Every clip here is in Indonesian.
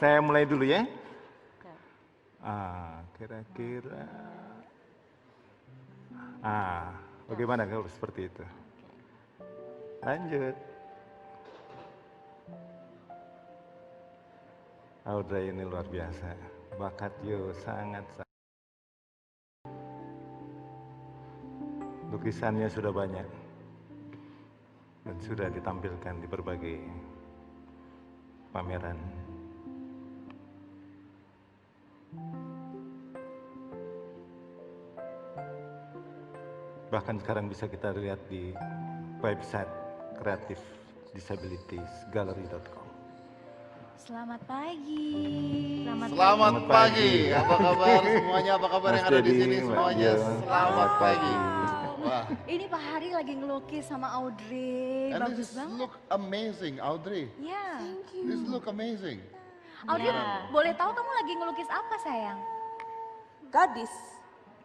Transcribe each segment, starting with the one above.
Saya mulai dulu ya. Kira-kira. Bagaimana kalau seperti itu? Lanjut. Audrey ini luar biasa. Bakat sangat. Lukisannya sudah banyak. Dan sudah ditampilkan di berbagai pameran. Bahkan sekarang bisa kita lihat di website Creative Disabilitiesgallery.com. Selamat pagi. Selamat pagi. Apa kabar semuanya? Apa kabar yang ada di sini semuanya? Selamat pagi. Wah. Ini Pak Hari lagi ngelukis sama Audrey. And bagus this banget. look amazing, Audrey. Ya. This look amazing. Audrey, boleh tahu kamu lagi ngelukis apa sayang? Gadis.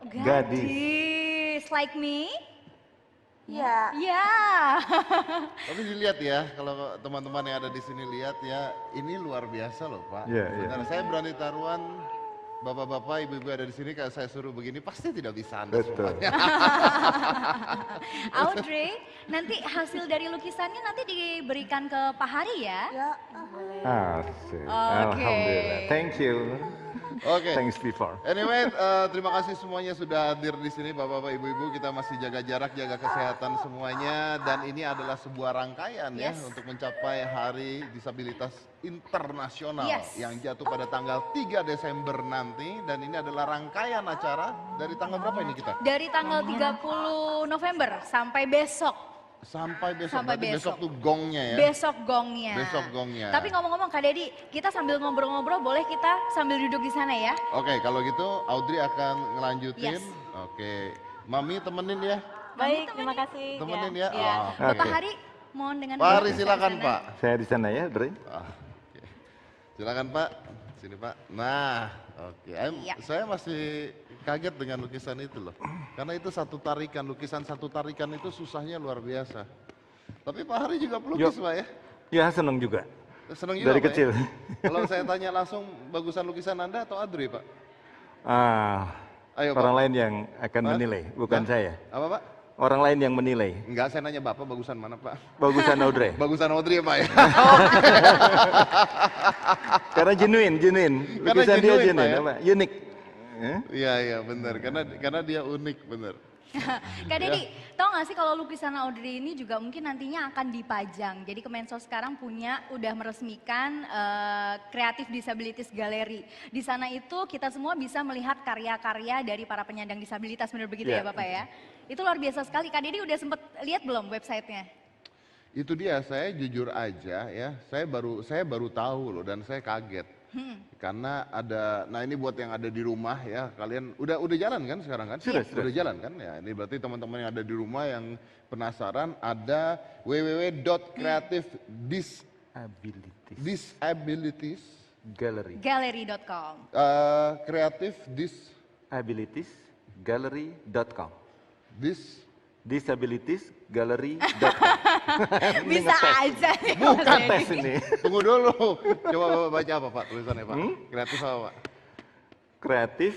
Gadis. Like me? Ya. Ya. Tapi dilihat ya, kalau teman-teman yang ada di sini lihat ya, ini luar biasa loh Pak. Iya, Benar, saya berani taruhan, bapak-bapak, ibu-ibu ada di sini, kalau saya suruh begini pasti tidak bisa Anda Betul. semuanya. Audrey, nanti hasil dari lukisannya nanti diberikan ke Pak Hari ya? Ya. Asik. Alhamdulillah. Thank you. Oke. Thanks before. Anyway, terima kasih semuanya sudah hadir di sini, bapak-bapak, ibu-ibu. Kita masih jaga jarak, jaga kesehatan semuanya. Dan ini adalah sebuah rangkaian ya untuk mencapai Hari Disabilitas Internasional yang jatuh pada tanggal 3 Desember nanti. Dan ini adalah rangkaian acara dari tanggal berapa ini kita? Dari tanggal 30 November sampai besok. Sampai besok. Sampai Berarti besok tuh gongnya ya? Besok gongnya. Besok gongnya. Tapi ngomong-ngomong Kak Dedi, kita sambil ngobrol-ngobrol boleh kita sambil duduk di sana ya? Oke, kalau gitu Audrey akan ngelanjutin. Oke, Mami temenin ya? Baik, terima kasih. Temenin ya? Iya. Oh, Bapak Oke. Hari, mohon dengan Pak Hari duduk silakan di sana. Pak. Saya di sana ya, Dre. Oke. Silakan Pak, sini Pak. Nah, oke. Saya masih kaget dengan lukisan itu loh. Karena itu satu tarikan, lukisan satu tarikan itu susahnya luar biasa. Tapi Pak Hari juga pelukis Pak ya? Ya, senang juga. Senang juga Dari Pak, kecil. ya? Kalau saya tanya langsung bagusan lukisan Anda atau Audrey Pak? Orang Ayo Pak. lain yang akan menilai, bukan saya. Apa Pak? Orang lain yang menilai. Enggak, saya nanya Bapak bagusan mana Pak? Bagusan Audrey. Bagusan Audrey ya Pak ya? Karena genuine. Karena Lukisan dia genuine, Pak, genuine, ya? apa? Unik. Iya benar, karena dia unik benar. Kak Dedi, tau gak sih kalau lukisan Audrey ini juga mungkin nantinya akan dipajang. Jadi Kemensos sekarang udah meresmikan Creative Disabilities Gallery. Di sana itu kita semua bisa melihat karya-karya dari para penyandang disabilitas, benar begitu ya Bapak ya? Itu luar biasa sekali. Kak Dedi udah sempet lihat belum websitenya? Itu dia, saya jujur aja ya, saya baru tahu loh dan saya kaget. Karena ada, nah ini buat yang ada di rumah ya, kalian udah jalan kan sekarang kan? Sudah. Udah jalan kan? Ya, ini berarti teman-teman yang ada di rumah yang penasaran, ada www.creative-disabilities Gallery.com. Disabilitiesgallery.com. Disabilities Disabilitiesgallery.com. Bisa aja nih. Bukan tes ini. Tunggu dulu, coba Bapak baca apa Pak tulisannya Pak? Kreatif apa Pak? Kreatif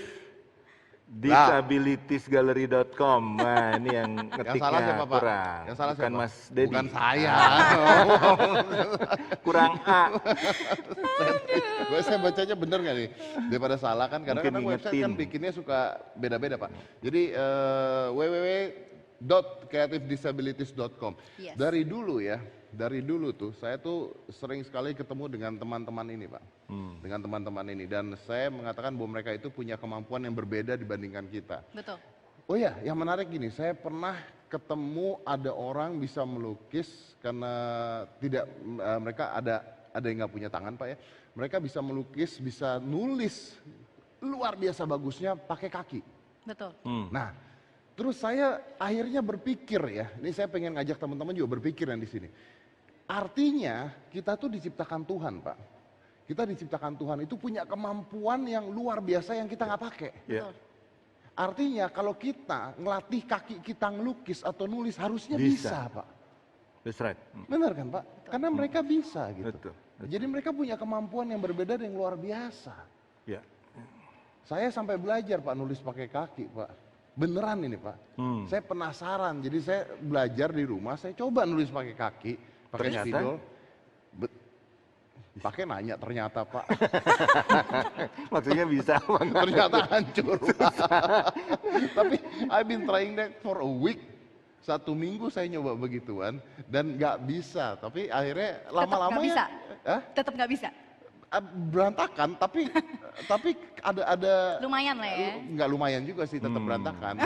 Disabilitiesgallery.com. Nah, ini yang ngetiknya salah siapa, Pak? kurang. Yang salah Bukan siapa? Mas Dedi. Bukan saya. Kurang A. Saya bacanya bener nggak nih? Daripada salah kan, Mungkin kadang-kadang website kan ngingetin. bikinnya suka beda-beda Pak. Jadi www.creativedisabilities.com. Yes. Dari dulu tuh saya tuh sering sekali ketemu dengan teman-teman ini Pak. Dengan teman-teman ini, dan saya mengatakan bahwa mereka itu punya kemampuan yang berbeda dibandingkan kita. Betul. Oh ya, yang menarik gini, saya pernah ketemu ada orang bisa melukis karena tidak mereka ada yang nggak punya tangan Pak ya. Mereka bisa melukis, bisa nulis luar biasa bagusnya pakai kaki. Betul. Nah, terus saya akhirnya berpikir ya, ini saya pengen ngajak teman-teman juga berpikir yang di sini. Artinya kita tuh diciptakan Tuhan Pak. Kita diciptakan Tuhan itu punya kemampuan yang luar biasa yang kita nggak pakai. Ya. Artinya kalau kita ngelatih kaki kita ngelukis atau nulis harusnya bisa Pak. That's right. Benar kan Pak? Karena mereka bisa gitu. Betul. Jadi mereka punya kemampuan yang berbeda dan yang luar biasa. Ya. Saya sampai belajar Pak nulis pakai kaki Pak. Beneran ini Pak. Saya penasaran, jadi saya belajar di rumah, saya coba nulis pakai kaki, pakai Ternyata? spidol. Pakai nanya ternyata Pak. Maksudnya bisa banget. Ternyata hancur Pak. Tapi I've been trying that for a week. 1 minggu saya nyoba begituan dan nggak bisa. Tapi akhirnya lama-lama bisa? Hah? Tetap nggak bisa? Berantakan. Tapi ada Lumayan lah ya. nggak lumayan juga sih, tetap berantakan.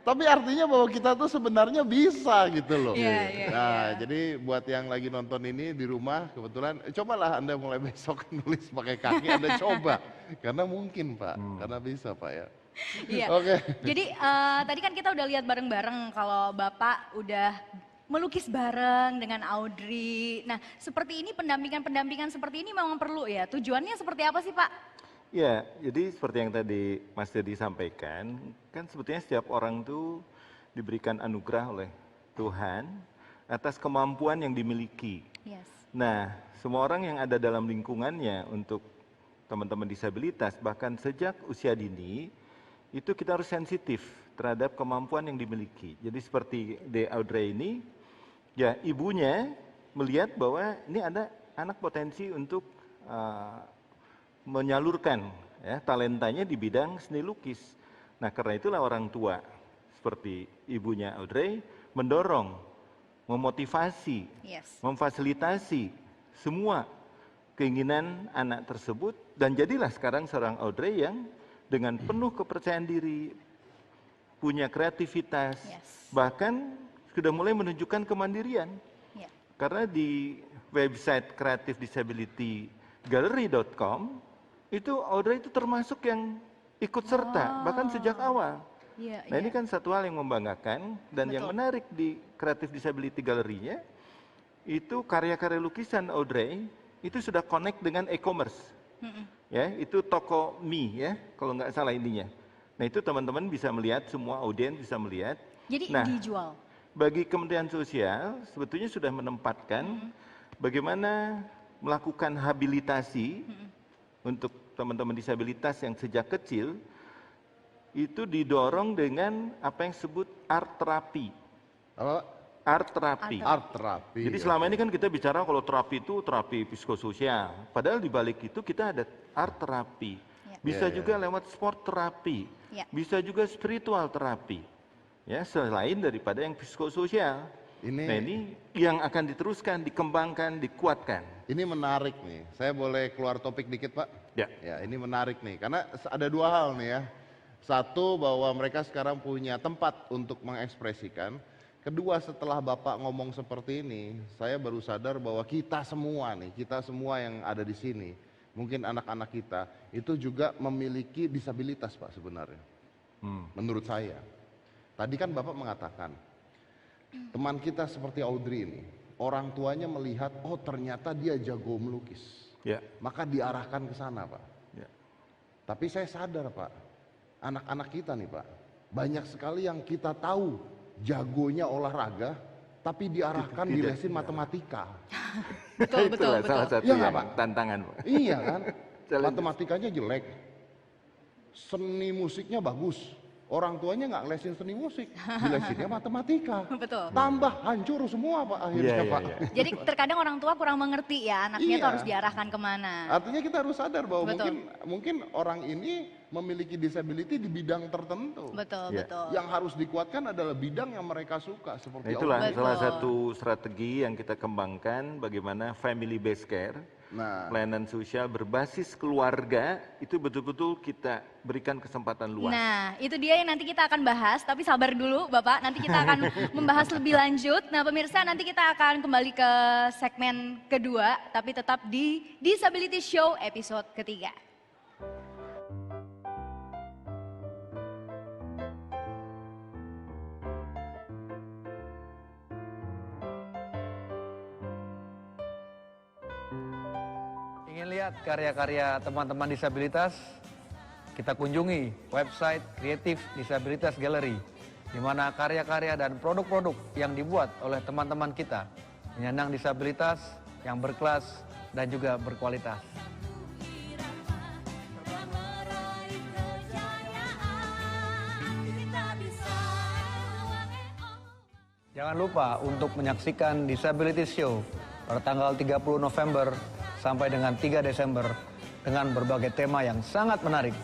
tapi artinya bahwa kita tuh sebenarnya bisa gitu loh. Iya. Jadi buat yang lagi nonton ini di rumah, kebetulan cobalah Anda mulai besok nulis pakai kaki, Anda coba. Karena mungkin Pak, karena bisa Pak ya. Iya. Oke. Jadi tadi kan kita udah lihat bareng-bareng kalau Bapak udah melukis bareng dengan Audrey. Nah, seperti ini pendampingan seperti ini memang perlu ya. Tujuannya seperti apa sih, Pak? Ya, jadi seperti yang tadi Mas Dedi sampaikan, kan sebetulnya setiap orang tuh diberikan anugerah oleh Tuhan atas kemampuan yang dimiliki. Yes. Nah, semua orang yang ada dalam lingkungannya untuk teman-teman disabilitas, bahkan sejak usia dini, itu kita harus sensitif terhadap kemampuan yang dimiliki. Jadi seperti De Audrey ini, ya ibunya melihat bahwa ini ada anak potensi untuk menyalurkan ya, talentanya di bidang seni lukis. Nah karena itulah orang tua seperti ibunya Audrey mendorong, memotivasi, memfasilitasi semua keinginan anak tersebut dan jadilah sekarang seorang Audrey yang dengan penuh kepercayaan diri, punya kreativitas, bahkan sudah mulai menunjukkan kemandirian. Karena di website creativedisabilitygallery.com itu Audrey itu termasuk yang ikut serta, bahkan sejak awal. Nah ini kan satu hal yang membanggakan dan yang menarik di Creative Disability Gallery-nya itu karya-karya lukisan Audrey itu sudah connect dengan e-commerce. Ya, itu toko mie ya, kalau nggak salah ininya. Nah itu teman-teman bisa melihat, semua audiens bisa melihat. Jadi dijual? Bagi Kementerian Sosial sebetulnya sudah menempatkan bagaimana melakukan habilitasi untuk teman-teman disabilitas yang sejak kecil, itu didorong dengan apa yang disebut art terapi. Apa? Art terapi. Art terapi. Jadi selama ini kan kita bicara kalau terapi itu terapi psikososial. Padahal di balik itu kita ada art terapi. Bisa juga lewat sport terapi. Bisa juga spiritual terapi. Ya, selain daripada yang psikososial. Nah ini yang akan diteruskan, dikembangkan, dikuatkan. Ini menarik nih. Saya boleh keluar topik dikit Pak? Ya. Ya, ini menarik nih. Karena ada 2 hal nih ya. Satu, bahwa mereka sekarang punya tempat untuk mengekspresikan. Kedua, setelah Bapak ngomong seperti ini, saya baru sadar bahwa kita semua yang ada di sini, mungkin anak-anak kita, itu juga memiliki disabilitas Pak sebenarnya. Menurut saya. Tadi kan Bapak mengatakan, teman kita seperti Audrey ini, orang tuanya melihat, oh ternyata dia jago melukis. Maka diarahkan ke sana Pak. Tapi saya sadar Pak, anak-anak kita nih Pak, banyak sekali yang kita tahu jagonya olahraga, tapi diarahkan di lesin matematika. Betul. Salah satu ya, yang Pak? tantangan. Iya kan, matematikanya jelek, seni musiknya bagus, orang tuanya nggak lesin seni musik, dilesinnya matematika. Betul. Tambah hancur semua Pak akhirnya Pak. Jadi terkadang orang tua kurang mengerti ya anaknya tuh harus diarahkan kemana. Artinya kita harus sadar bahwa mungkin orang ini memiliki disability di bidang tertentu. Betul. Yang harus dikuatkan adalah bidang yang mereka suka seperti Nah itulah salah satu strategi yang kita kembangkan bagaimana family based care, pelayanan sosial berbasis keluarga itu betul-betul kita berikan kesempatan luas. Nah itu dia yang nanti kita akan bahas, tapi sabar dulu Bapak, nanti kita akan membahas lebih lanjut. Nah pemirsa nanti kita akan kembali ke segmen kedua, tapi tetap di Disability Show episode ketiga. Ingin lihat karya-karya teman-teman disabilitas? Kita kunjungi website Creative Disabilitas Gallery, di mana karya-karya dan produk-produk yang dibuat oleh teman-teman kita, penyandang disabilitas, yang berkelas dan juga berkualitas. Jangan lupa untuk menyaksikan Disability Show pada tanggal 30 November sampai dengan 3 Desember dengan berbagai tema yang sangat menarik.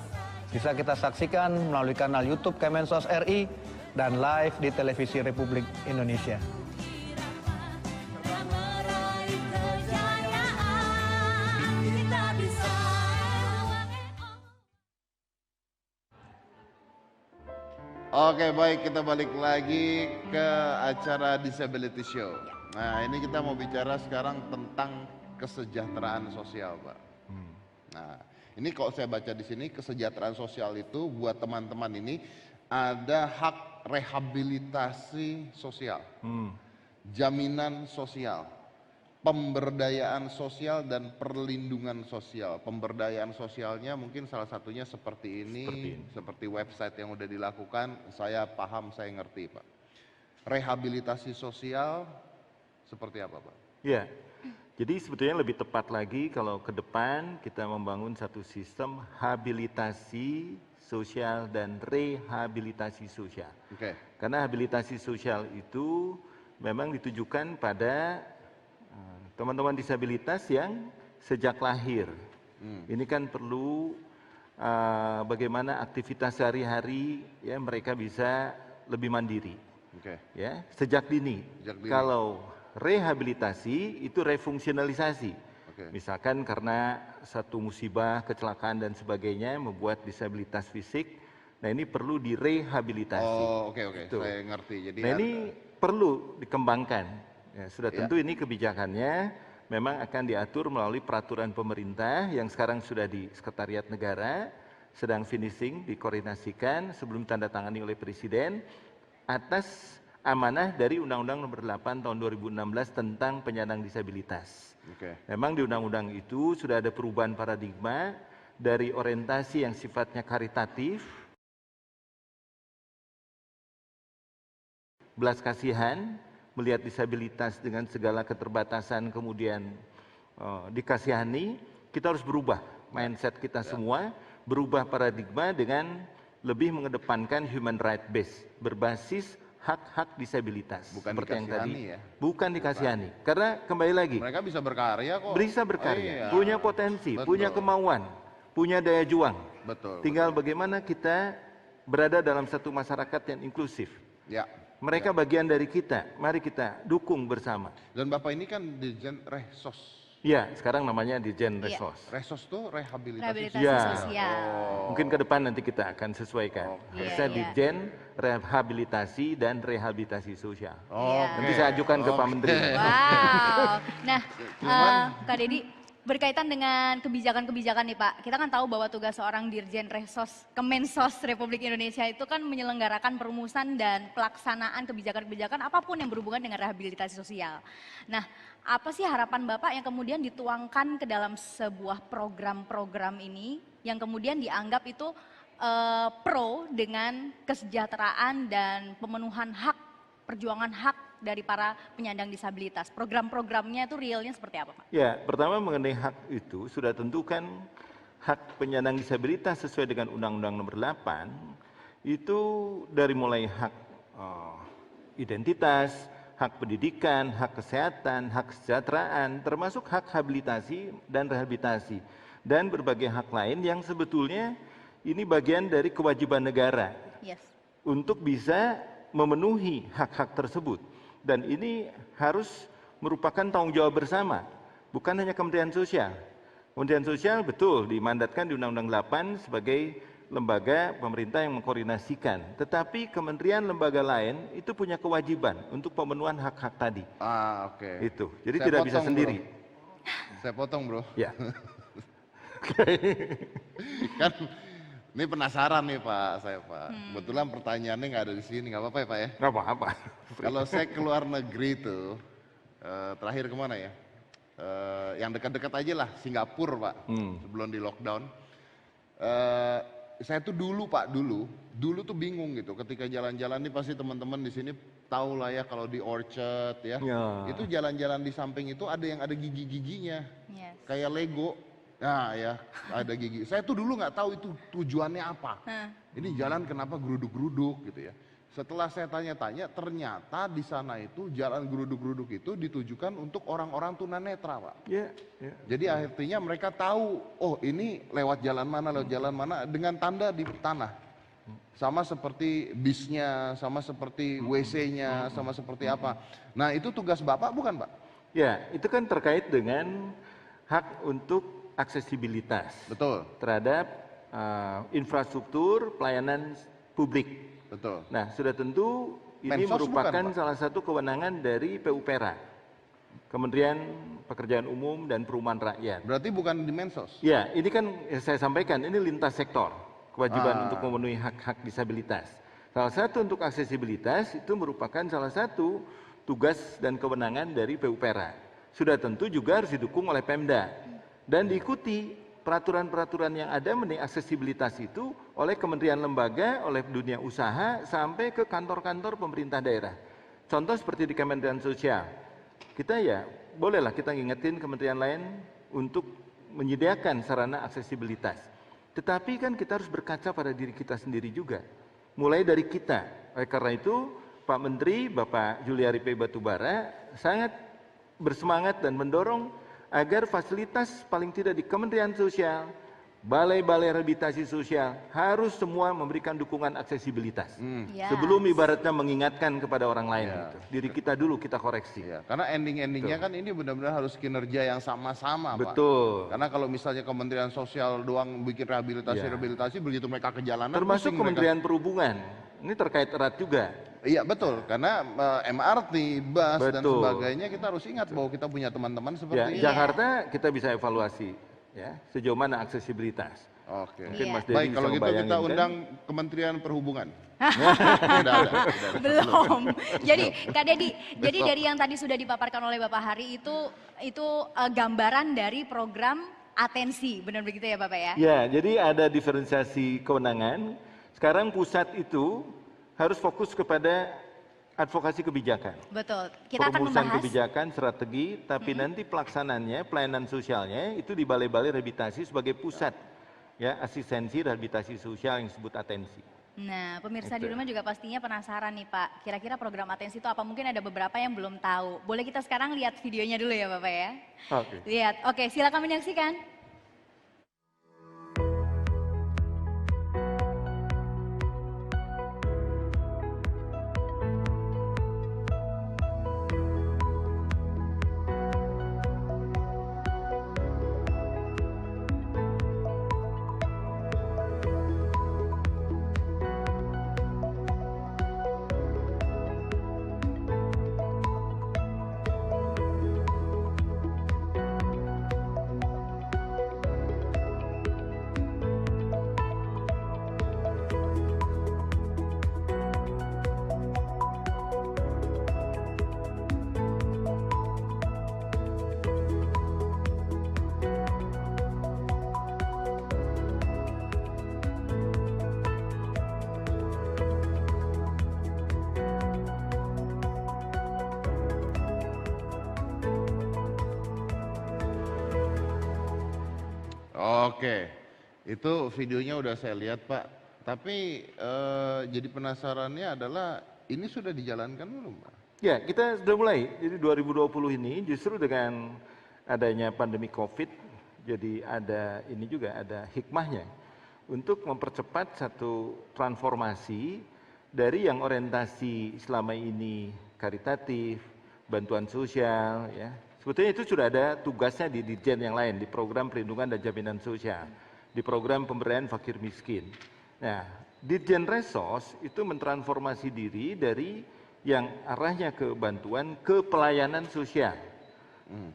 Bisa kita saksikan melalui kanal YouTube Kemensos RI dan live di Televisi Republik Indonesia. Oke, baik, kita balik lagi ke acara Disability Show. Nah, ini kita mau bicara sekarang tentang kesejahteraan sosial, Pak. Nah, ini kalau saya baca di sini, kesejahteraan sosial itu buat teman-teman ini ada hak rehabilitasi sosial, jaminan sosial, pemberdayaan sosial dan perlindungan sosial. Pemberdayaan sosialnya mungkin salah satunya seperti ini, seperti website yang udah dilakukan, saya paham, saya ngerti, Pak. Rehabilitasi sosial seperti apa, Pak? Ya, jadi sebetulnya lebih tepat lagi kalau ke depan kita membangun satu sistem habilitasi sosial dan rehabilitasi sosial. Karena habilitasi sosial itu memang ditujukan pada teman-teman disabilitas yang sejak lahir. Ini kan perlu bagaimana aktivitas sehari-hari ya mereka bisa lebih mandiri. Ya, sejak dini. Kalau rehabilitasi itu refungsionalisasi. Misalkan karena satu musibah, kecelakaan dan sebagainya membuat disabilitas fisik, nah ini perlu direhabilitasi. Oh, oke, saya ngerti. Jadi nah ini perlu dikembangkan. Ya, sudah tentu ini kebijakannya memang akan diatur melalui peraturan pemerintah yang sekarang sudah di Sekretariat Negara, sedang finishing, dikoordinasikan sebelum tanda tangani oleh Presiden atas amanah dari Undang-Undang Nomor 8 Tahun 2016 tentang penyandang disabilitas. Memang di undang-undang itu sudah ada perubahan paradigma dari orientasi yang sifatnya karitatif, belas kasihan, melihat disabilitas dengan segala keterbatasan kemudian dikasihani, kita harus berubah mindset kita semua, berubah paradigma dengan lebih mengedepankan human right base, berbasis hak-hak disabilitas. Bukan seperti yang tadi. Ya? Bukan dikasihani. Karena kembali lagi, mereka bisa berkarya kok. Bisa berkarya, punya potensi, punya kemauan, punya daya juang. Tinggal bagaimana kita berada dalam satu masyarakat yang inklusif. Mereka bagian dari kita, mari kita dukung bersama. Dan Bapak ini kan Dirjen Resos. Ya, sekarang namanya Dirjen Resos. Resos itu rehabilitasi sosial. Mungkin ke depan nanti kita akan sesuaikan. Bisa Dirjen Rehabilitasi dan Rehabilitasi Sosial. Nanti saya ajukan ke Pak Menteri. Wow. Nah, Kak Dedi, berkaitan dengan kebijakan-kebijakan nih Pak, kita kan tahu bahwa tugas seorang Dirjen Resos Kemensos Republik Indonesia itu kan menyelenggarakan perumusan dan pelaksanaan kebijakan-kebijakan apapun yang berhubungan dengan rehabilitasi sosial. Nah, apa sih harapan Bapak yang kemudian dituangkan ke dalam sebuah program-program ini yang kemudian dianggap itu pro dengan kesejahteraan dan pemenuhan hak, perjuangan hak dari para penyandang disabilitas. Program-programnya itu realnya seperti apa, Pak? Ya, pertama mengenai hak itu sudah tentukan hak penyandang disabilitas sesuai dengan Undang-Undang Nomor 8 itu dari mulai hak identitas, hak pendidikan, hak kesehatan, hak kesejahteraan, termasuk hak habilitasi dan rehabilitasi dan berbagai hak lain yang sebetulnya ini bagian dari kewajiban negara untuk bisa memenuhi hak-hak tersebut. Dan ini harus merupakan tanggung jawab bersama, bukan hanya Kementerian Sosial. Kementerian Sosial betul dimandatkan di Undang-Undang 8 sebagai lembaga pemerintah yang mengkoordinasikan. Tetapi kementerian lembaga lain itu punya kewajiban untuk pemenuhan hak-hak tadi. Itu. Jadi saya tidak bisa sendiri. Saya potong, Bro. Ya. Kan ini penasaran nih Pak, Kebetulan pertanyaannya nggak ada di sini, nggak apa-apa ya Pak ya? Nggak apa-apa. Kalau saya keluar negeri tuh, terakhir kemana ya? Yang dekat-dekat aja lah, Singapura Pak, sebelum di lockdown. Saya tuh dulu Pak, dulu tuh bingung gitu, ketika jalan-jalan nih pasti teman-teman di sini tahu lah ya kalau di Orchard ya, itu jalan-jalan di samping itu ada yang ada gigi-giginya, kayak Lego. Nah ya, ada gigi. Saya tuh dulu nggak tahu itu tujuannya apa. Ini jalan kenapa geruduk-geruduk gitu ya. Setelah saya tanya-tanya, ternyata di sana itu jalan geruduk-geruduk itu ditujukan untuk orang-orang tunanetra, Pak. Jadi akhirnya mereka tahu, oh ini lewat jalan mana dengan tanda di tanah. Sama seperti bisnya, sama seperti WC-nya, sama seperti apa. Nah itu tugas Bapak bukan, Pak? Ya, itu kan terkait dengan hak untuk aksesibilitas. Betul. Terhadap infrastruktur pelayanan publik. Betul. Nah, sudah tentu ini Mensos merupakan bukan, Pak? salah satu kewenangan dari PUPera, Kementerian Pekerjaan Umum dan Perumahan Rakyat. Berarti bukan di Mensos? Ya, ini kan saya sampaikan, ini lintas sektor, kewajiban untuk memenuhi hak-hak disabilitas. Salah satu untuk aksesibilitas itu merupakan salah satu tugas dan kewenangan dari PUPera. Sudah tentu juga harus didukung oleh Pemda dan diikuti peraturan-peraturan yang ada mengenai aksesibilitas itu oleh kementerian lembaga, oleh dunia usaha, sampai ke kantor-kantor pemerintah daerah. Contoh seperti di Kementerian Sosial. Kita ya, bolehlah kita ngingetin kementerian lain untuk menyediakan sarana aksesibilitas. Tetapi kan kita harus berkaca pada diri kita sendiri juga. Mulai dari kita. Oleh karena itu, Pak Menteri, Bapak Juliari P. Batubara, sangat bersemangat dan mendorong agar fasilitas paling tidak di Kementerian Sosial, balai-balai rehabilitasi sosial harus semua memberikan dukungan aksesibilitas. Sebelum ibaratnya mengingatkan kepada orang lain. Gitu. Diri kita dulu kita koreksi. Karena ending-endingnya kan ini benar-benar harus kinerja yang sama-sama, Pak. Betul. Karena kalau misalnya Kementerian Sosial doang bikin rehabilitasi, begitu mereka ke jalanan. Termasuk Kementerian Perhubungan. Ini terkait erat juga. Iya betul, karena MRT, bus dan sebagainya kita harus ingat bahwa kita punya teman-teman seperti ini. Jakarta kita bisa evaluasi ya sejauh mana aksesibilitas. Oke. Mungkin Mas Dedi Baik, bisa kalau gitu kita membayangkan. Undang Kementerian Perhubungan. Belum. Jadi Kak Dedi, jadi dari yang tadi sudah dipaparkan oleh Bapak Hari itu gambaran dari program atensi, benar begitu ya Bapak ya? Ya, jadi ada diferensiasi kewenangan. Sekarang pusat itu harus fokus kepada advokasi kebijakan. Betul. Kita akan Perumusan membahas kebijakan, strategi, tapi nanti pelaksananya, pelayanan sosialnya itu di balai-balai rehabilitasi sebagai pusat ya asistensi rehabilitasi sosial yang disebut atensi. Nah, pemirsa di rumah juga pastinya penasaran nih Pak, kira-kira program atensi itu apa? Mungkin ada beberapa yang belum tahu. Boleh kita sekarang lihat videonya dulu ya Bapak ya? Oke. Lihat, oke silakan menyaksikan. Oke, itu videonya udah saya lihat Pak. Tapi jadi penasarannya adalah ini sudah dijalankan belum Pak? Ya, kita sudah mulai. Jadi 2020 ini justru dengan adanya pandemi COVID, jadi ada ini juga ada hikmahnya untuk mempercepat satu transformasi dari yang orientasi selama ini karitatif, bantuan sosial, ya. Sebetulnya itu sudah ada tugasnya di Dirjen yang lain, di program perlindungan dan jaminan sosial, di program pemberdayaan fakir miskin. Nah, Dirjen Resos itu mentransformasi diri dari yang arahnya ke bantuan ke pelayanan sosial.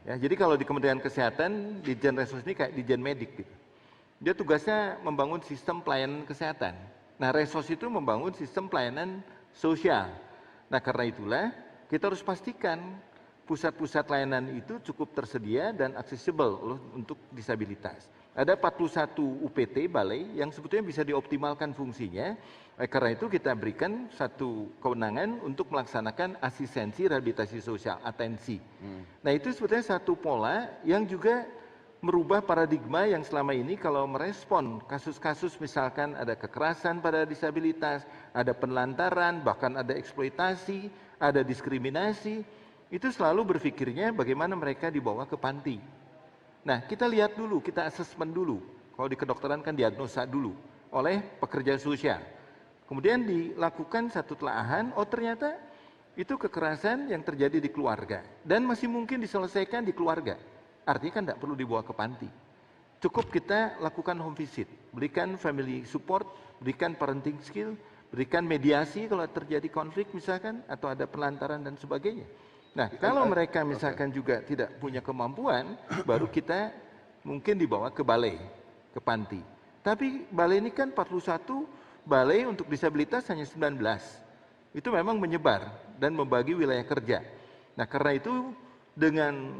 Ya, jadi kalau di Kementerian Kesehatan, Dirjen Resos ini kayak Dirjen Medik gitu. Dia tugasnya membangun sistem pelayanan kesehatan. Nah, Resos itu membangun sistem pelayanan sosial. Nah, karena itulah kita harus pastikan pusat-pusat layanan itu cukup tersedia dan aksesibel untuk disabilitas. ada 41 UPT balai yang sebetulnya bisa dioptimalkan fungsinya. Karena itu kita berikan satu kewenangan untuk melaksanakan asistensi rehabilitasi sosial, atensi. Nah itu sebetulnya satu pola yang juga merubah paradigma yang selama ini kalau merespon kasus-kasus misalkan ada kekerasan pada disabilitas, ada penelantaran, bahkan ada eksploitasi, ada diskriminasi, itu selalu berpikirnya bagaimana mereka dibawa ke panti. Nah kita lihat dulu, kita asesmen dulu, kalau di kedokteran kan diagnosa dulu oleh pekerja sosial. Kemudian dilakukan satu telaahan, oh ternyata itu kekerasan yang terjadi di keluarga dan masih mungkin diselesaikan di keluarga. Artinya kan tidak perlu dibawa ke panti. Cukup kita lakukan home visit, berikan family support, berikan parenting skill, berikan mediasi kalau terjadi konflik misalkan, atau ada pelantaran dan sebagainya. Nah kalau mereka misalkan juga tidak punya kemampuan, baru kita mungkin dibawa ke balai, ke panti. Tapi balai ini kan 41, balai untuk disabilitas hanya 19. Itu memang menyebar dan membagi wilayah kerja. Nah karena itu dengan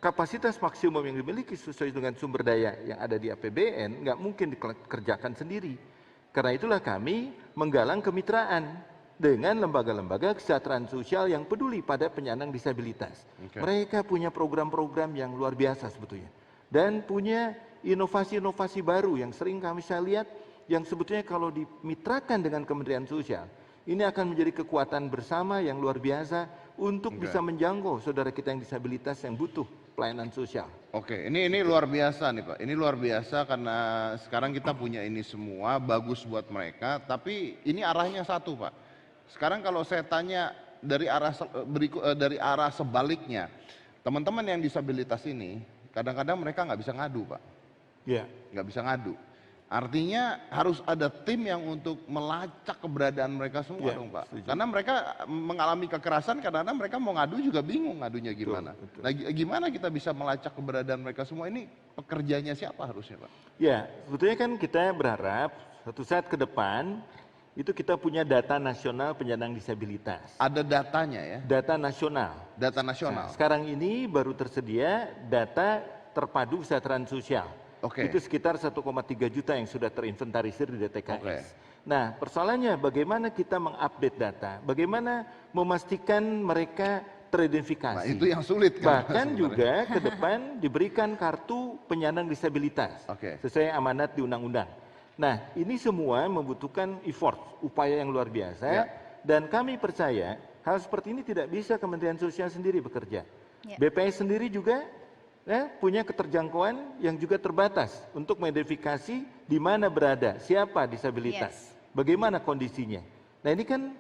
kapasitas maksimum yang dimiliki sesuai dengan sumber daya yang ada di APBN, nggak mungkin dikerjakan sendiri. Karena itulah kami menggalang kemitraan dengan lembaga-lembaga kesejahteraan sosial yang peduli pada penyandang disabilitas. Mereka punya program-program yang luar biasa sebetulnya. Dan punya inovasi-inovasi baru yang sering saya lihat, yang sebetulnya kalau dimitrakan dengan Kementerian Sosial, ini akan menjadi kekuatan bersama yang luar biasa untuk bisa menjangkau saudara kita yang disabilitas yang butuh pelayanan sosial. Oke, ini luar biasa nih Pak. Ini luar biasa karena sekarang kita punya ini semua bagus buat mereka, tapi ini arahnya satu Pak. Sekarang kalau saya tanya dari arah sebaliknya, teman-teman yang disabilitas ini kadang-kadang mereka nggak bisa ngadu Pak. Iya. Nggak bisa ngadu. Artinya harus ada tim yang untuk melacak keberadaan mereka semua dong Pak. Setuju. Karena mereka mengalami kekerasan, kadang-kadang mereka mau ngadu juga bingung ngadunya gimana. Betul. Nah gimana kita bisa melacak keberadaan mereka semua, ini pekerjanya siapa harusnya Pak? Ya, sebetulnya kan kita berharap suatu saat ke depan itu kita punya data nasional penyandang disabilitas. Ada datanya ya? Data nasional. Data nasional. Nah, sekarang ini baru tersedia data terpadu kesejahteraan sosial. Itu sekitar 1,3 juta yang sudah terinventarisir di DTKS. Nah, persoalannya bagaimana kita mengupdate data, bagaimana memastikan mereka teridentifikasi. Nah, itu yang sulit kan. Bahkan juga ke depan diberikan kartu penyandang disabilitas sesuai amanat di undang-undang. Nah, ini semua membutuhkan effort, upaya yang luar biasa, dan kami percaya hal seperti ini tidak bisa Kementerian Sosial sendiri bekerja. BPS sendiri juga punya keterjangkauan yang juga terbatas untuk mengidentifikasi di mana berada, siapa disabilitas, bagaimana kondisinya. Nah ini kan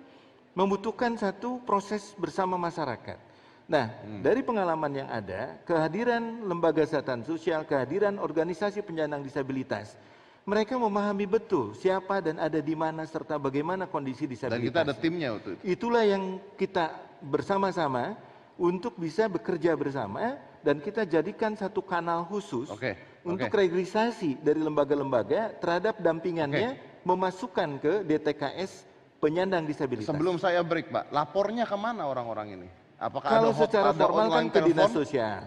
membutuhkan satu proses bersama masyarakat. Nah dari pengalaman yang ada, kehadiran lembaga kesehatan sosial, kehadiran organisasi penyandang disabilitas, mereka memahami betul siapa dan ada di mana serta bagaimana kondisi disabilitas. Dan kita ada timnya waktu itu. Itulah yang kita bersama-sama untuk bisa bekerja bersama dan kita jadikan satu kanal khusus untuk registrasi dari lembaga-lembaga terhadap dampingannya memasukkan ke DTKS penyandang disabilitas. Sebelum saya break Pak, lapornya kemana orang-orang ini? Apakah kalau ada secara ada formal kan ke dinas telepon? sosial.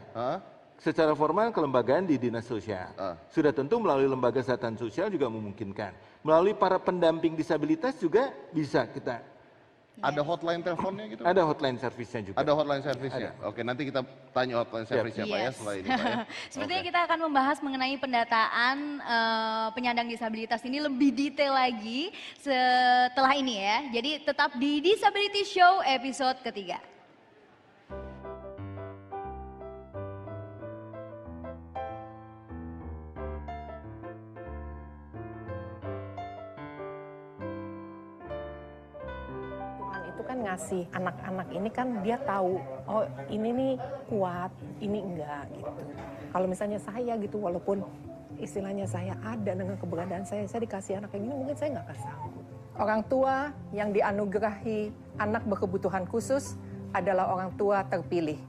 Secara formal kelembagaan di dinas sosial. Sudah tentu melalui lembaga kesehatan sosial juga memungkinkan. Melalui para pendamping disabilitas juga bisa kita. Ada hotline teleponnya gitu? Ada hotline service-nya juga. Ada hotline service-nya? Oke, nanti kita tanya hotline service-nya Pak ya setelah ini Pak ya. Sepertinya kita akan membahas mengenai pendataan penyandang disabilitas ini lebih detail lagi setelah ini ya. Jadi tetap di Disability Show episode ketiga. Kan ngasih anak-anak ini kan dia tahu, oh ini nih kuat, ini enggak gitu. Kalau misalnya saya gitu, walaupun istilahnya saya ada dengan keberadaan saya dikasih anak kayak gini, mungkin saya nggak akan sanggup. Orang tua yang dianugerahi anak berkebutuhan khusus adalah orang tua terpilih.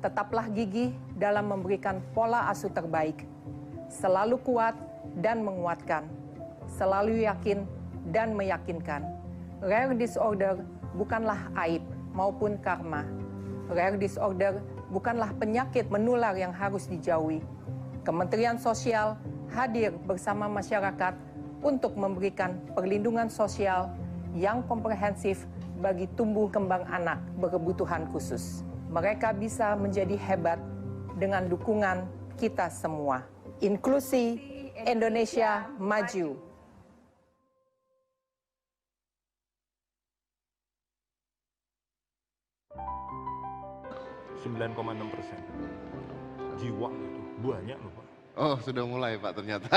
Tetaplah gigih dalam memberikan pola asuh terbaik. Selalu kuat dan menguatkan. Selalu yakin dan meyakinkan. Rare disorder bukanlah aib maupun karma. Rare disorder bukanlah penyakit menular yang harus dijauhi. Kementerian Sosial hadir bersama masyarakat untuk memberikan perlindungan sosial yang komprehensif bagi tumbuh kembang anak berkebutuhan khusus. Mereka bisa menjadi hebat dengan dukungan kita semua. Inklusi Indonesia Maju. 9,6%. Jiwa itu banyak loh Pak. Oh, sudah mulai Pak ternyata.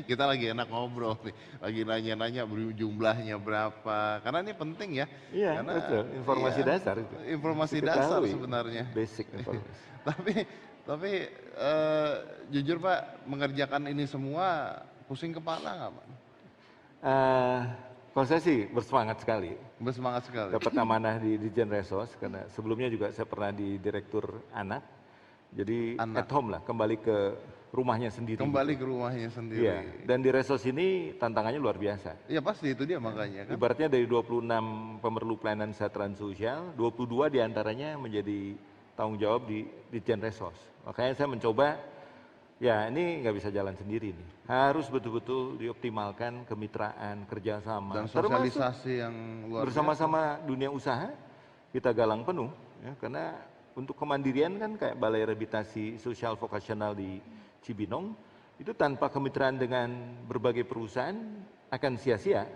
Kita lagi enak ngobrol nih, lagi nanya-nanya jumlahnya berapa. Karena ini penting ya. Iya, karena, betul. Informasi dasar itu. Informasi dasar sebenarnya. Basic informasi. tapi jujur Pak, mengerjakan ini semua pusing kepala nggak Pak? Kalau saya sih bersemangat sekali. Bersemangat sekali. Dapat amanah di Dirjen Resos, karena sebelumnya juga saya pernah di Direktur Anak. Jadi at home lah, kembali ke rumahnya sendiri. Kembali ke rumahnya sendiri. Iya, dan di Resos ini tantangannya luar biasa. Iya pasti, itu dia makanya kan. Ibaratnya dari 26 pemerlu pelayanan kesejahteraan sosial, 22 diantaranya menjadi tanggung jawab di Dirjen Resos. Makanya saya mencoba, ya ini nggak bisa jalan sendiri nih. Harus betul-betul dioptimalkan kemitraan, kerjasama. Dan sosialisasi yang luar biasa. Bersama-sama dunia usaha, kita galang penuh. Ya, karena untuk kemandirian kan kayak Balai Rehabilitasi Sosial Vokasional di Cibinong, itu tanpa kemitraan dengan berbagai perusahaan akan sia-sia.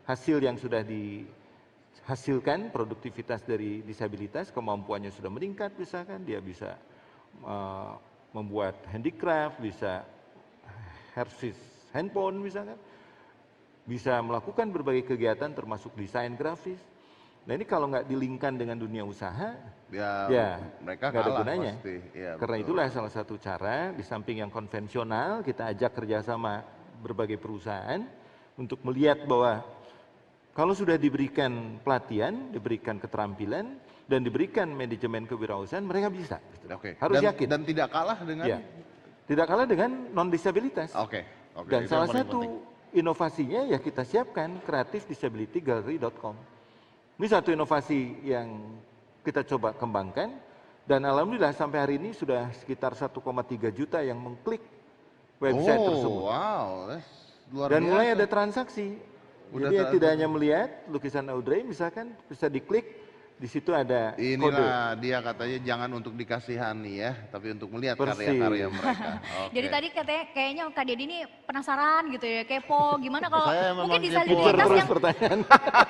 Hasil yang sudah dihasilkan, produktivitas dari disabilitas, kemampuannya sudah meningkat misalkan, dia bisa membuat handicraft, bisa servis handphone misalkan, bisa melakukan berbagai kegiatan termasuk desain grafis. Nah ini kalau nggak dilingkan dengan dunia usaha, ya mereka nggak ada kalah gunanya. pasti. Ya, karena betul. itulah salah satu cara, di samping yang konvensional, kita ajak kerjasama berbagai perusahaan untuk melihat bahwa kalau sudah diberikan pelatihan, diberikan keterampilan, dan diberikan manajemen kewirausahaan, mereka bisa. Oke. Harus dan, yakin. Dan tidak kalah dengan? Ya. Tidak kalah dengan non-disabilitas. Oke. Dan Itu salah yang paling satu penting. inovasinya ya kita siapkan creativedisabilitygallery.com. Ini satu inovasi yang kita coba kembangkan, dan alhamdulillah sampai hari ini sudah sekitar 1,3 juta yang mengklik website tersebut. Wow, luar Dan biasa. mulai ada transaksi. Jadi tidak hanya melihat lukisan Audrey, misalkan bisa diklik, di situ ada kode. Inilah dia katanya jangan untuk dikasihani ya, tapi untuk melihat karya-karya mereka. Okay. Jadi tadi katanya kayaknya Kak Dedi ini penasaran gitu ya, kepo. Gimana kalau Saya mungkin memang disabilitas terus yang pertanyaan.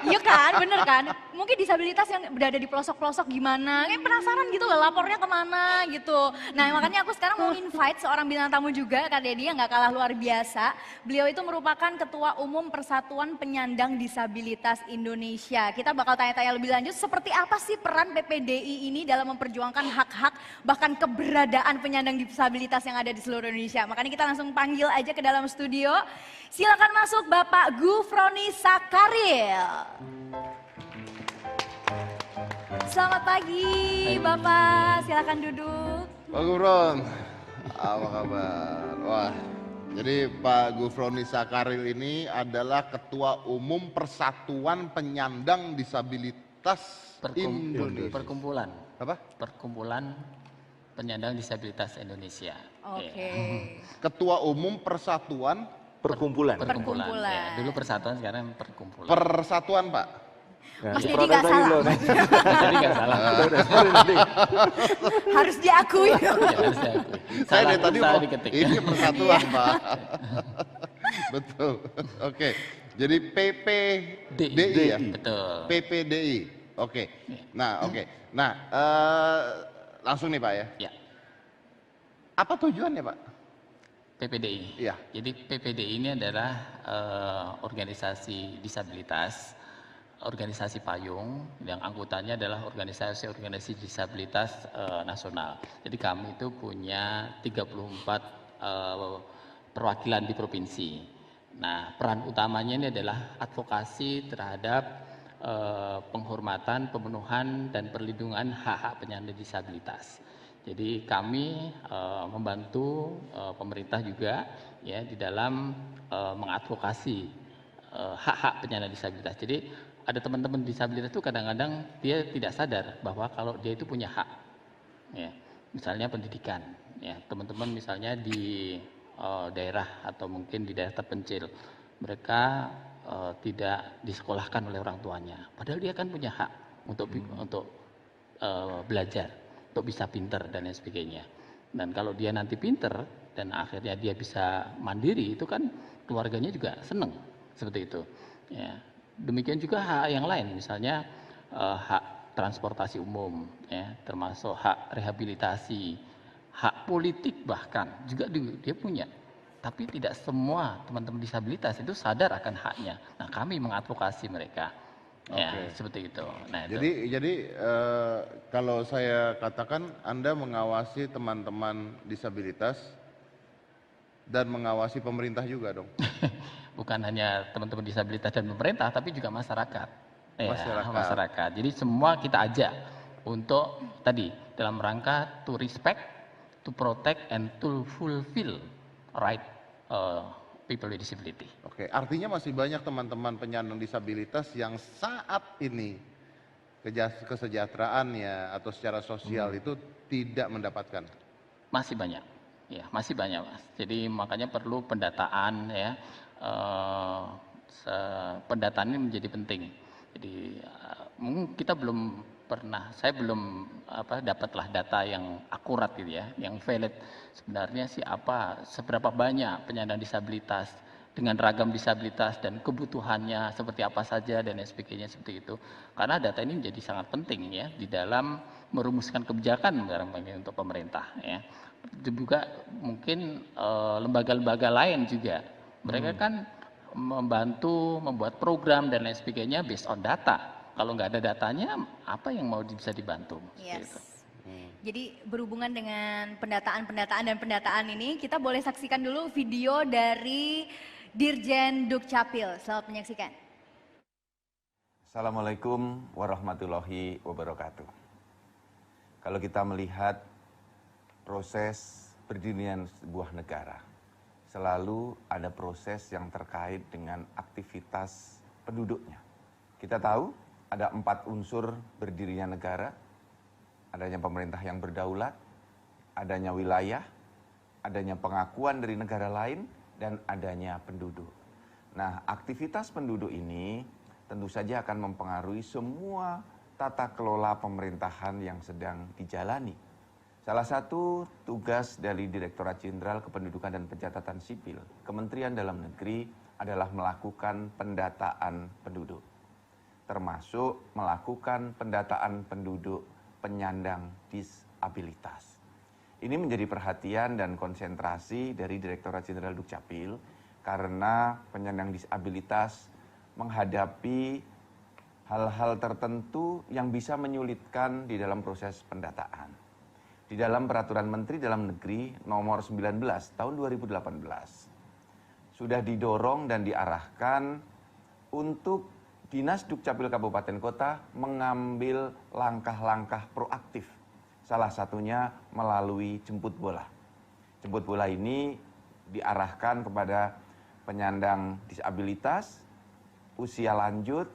iya kan, bener kan? Mungkin disabilitas yang berada di pelosok-pelosok gimana? Kayak penasaran gitu loh, lapornya kemana gitu. Nah makanya aku sekarang mau invite seorang bintang tamu juga, Kak Dedi yang gak kalah luar biasa. Beliau itu merupakan Ketua Umum Persatuan Penyandang Disabilitas Indonesia. Kita bakal tanya-tanya lebih lanjut seperti apa sih peran PPDI ini dalam memperjuangkan hak-hak bahkan keberadaan penyandang disabilitas yang ada di seluruh Indonesia. Makanya kita langsung panggil aja ke dalam studio. Silakan masuk Bapak Gufroni Sakaril. Selamat pagi Bapak, silakan duduk. Pak Gufron, apa kabar? Wah, jadi Pak Gufroni Sakaril ini adalah Ketua Umum Persatuan Penyandang Disabilitas Indonesia. Perkumpulan. Apa? Perkumpulan Penyandang Disabilitas Indonesia. Oke. Ketua Umum Persatuan Perkumpulan. Perkumpulan. Ya, dulu persatuan, sekarang perkumpulan. Persatuan, Pak. Nah, Mas Dedi diprotes nggak lagi salah. loh. Jadi nggak salah. Sorry, nanti. Harus diakui. Ya, harus diakui. Saya dari tadi salah mau diketik. ini persatuan, Pak. Betul. Oke. Jadi PPDI ya? Betul. PPDI. Oke. Nah, oke. Nah, langsung nih Pak ya. Ya, Apa tujuannya Pak? PPDI. Iya. Jadi PPDI ini adalah organisasi disabilitas, organisasi payung yang anggotanya adalah organisasi disabilitas nasional. Jadi kami itu punya 34 perwakilan di provinsi. Nah, peran utamanya ini adalah advokasi terhadap penghormatan, pemenuhan, dan perlindungan hak-hak penyandang disabilitas. Jadi kami membantu pemerintah juga ya di dalam mengadvokasi hak-hak penyandang disabilitas. Jadi ada teman-teman disabilitas itu kadang-kadang dia tidak sadar bahwa kalau dia itu punya hak, ya, misalnya pendidikan. Ya, teman-teman misalnya di daerah atau mungkin di daerah terpencil, mereka tidak disekolahkan oleh orang tuanya. Padahal dia kan punya hak untuk belajar, untuk bisa pinter dan lain sebagainya. Dan kalau dia nanti pinter dan akhirnya dia bisa mandiri, itu kan keluarganya juga seneng seperti itu. Ya. Demikian juga hak yang lain, misalnya hak transportasi umum, ya, termasuk hak rehabilitasi, hak politik bahkan juga dia punya. Tapi tidak semua teman-teman disabilitas itu sadar akan haknya. Nah, kami mengadvokasi mereka. Ya, seperti itu. Nah, jadi kalau saya katakan Anda mengawasi teman-teman disabilitas dan mengawasi pemerintah juga dong. Bukan hanya teman-teman disabilitas dan pemerintah, tapi juga masyarakat. Masyarakat. Jadi semua kita ajak untuk tadi dalam rangka to respect, to protect, and to fulfill right people with disability. Oke, artinya masih banyak teman-teman penyandang disabilitas yang saat ini kesejahteraannya atau secara sosial itu tidak mendapatkan. Masih banyak, ya masih banyak, Mas. Jadi makanya perlu pendataan, ya. Pendataan ini menjadi penting. Jadi kita belum pernah, saya belum dapatlah data yang akurat gitu ya, yang valid. Sebenarnya sih seberapa banyak penyandang disabilitas dengan ragam disabilitas dan kebutuhannya seperti apa saja dan lain sebagainya seperti itu. Karena data ini menjadi sangat penting ya di dalam merumuskan kebijakan untuk pemerintah ya. Juga mungkin lembaga-lembaga lain juga. Mereka kan membantu membuat program dan lain sebagainya based on data. Kalau nggak ada datanya, apa yang mau bisa dibantu? Yes. Gitu. Jadi berhubungan dengan pendataan ini, kita boleh saksikan dulu video dari Dirjen Dukcapil. Selamat menyaksikan. Assalamualaikum warahmatullahi wabarakatuh. Kalau kita melihat proses berdirinya sebuah negara, selalu ada proses yang terkait dengan aktivitas penduduknya. Kita tahu ada 4 unsur berdirinya negara, adanya pemerintah yang berdaulat, adanya wilayah, adanya pengakuan dari negara lain, dan adanya penduduk. Nah, aktivitas penduduk ini tentu saja akan mempengaruhi semua tata kelola pemerintahan yang sedang dijalani. Salah satu tugas dari Direktorat Jenderal Kependudukan dan Pencatatan Sipil, Kementerian Dalam Negeri adalah melakukan pendataan penduduk, termasuk melakukan pendataan penduduk penyandang disabilitas. Ini menjadi perhatian dan konsentrasi dari Direktorat Jenderal Dukcapil karena penyandang disabilitas menghadapi hal-hal tertentu yang bisa menyulitkan di dalam proses pendataan. Di dalam Peraturan Menteri Dalam Negeri nomor 19 tahun 2018 sudah didorong dan diarahkan untuk Dinas Dukcapil Kabupaten Kota mengambil langkah-langkah proaktif. Salah satunya melalui jemput bola. Jemput bola ini diarahkan kepada penyandang disabilitas, usia lanjut,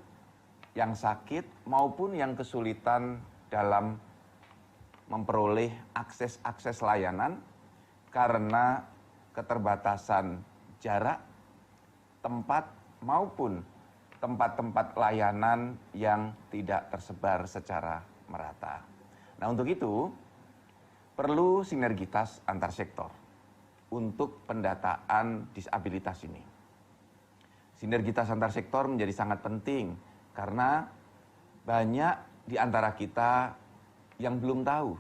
yang sakit maupun yang kesulitan dalam memperoleh akses layanan karena keterbatasan jarak, tempat maupun tempat-tempat layanan yang tidak tersebar secara merata. Nah, untuk itu perlu sinergitas antar sektor untuk pendataan disabilitas ini. Sinergitas antar sektor menjadi sangat penting karena banyak di antara kita yang belum tahu